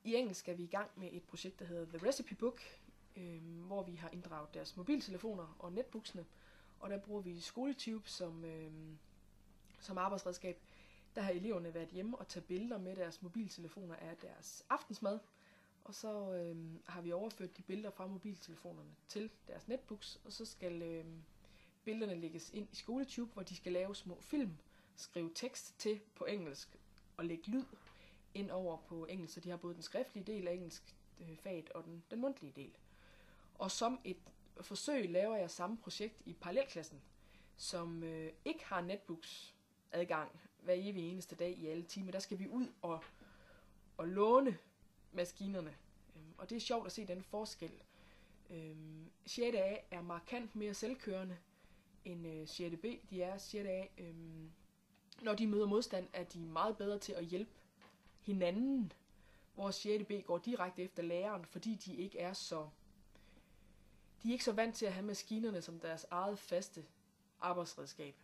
I engelsk er vi i gang med et projekt, der hedder The Recipe Book, hvor vi har inddraget deres mobiltelefoner og netbooksene, og der bruger vi SkoleTube som arbejdsredskab. Der har eleverne været hjemme og taget billeder med deres mobiltelefoner af deres aftensmad, og så har vi overført de billeder fra mobiltelefonerne til deres netbooks, og så skal billederne lægges ind i SkoleTube, hvor de skal lave små film, skrive tekst til på engelsk og lægge lyd ind over på engelsk, så de har både den skriftlige del af engelsk faget og den mundtlige del. Og som et forsøg laver jeg samme projekt i parallelklassen, som ikke har netbooks adgang hver evig eneste dag i alle timer. Der skal vi ud og låne maskinerne. Og det er sjovt at se den forskel. 6. A er markant mere selvkørende end 6. B. De er 6. A, når de møder modstand, er de meget bedre til at hjælpe hinanden, hvor 6. B går direkte efter læreren, fordi de ikke er så vant til at have maskinerne som deres eget faste arbejdsredskab.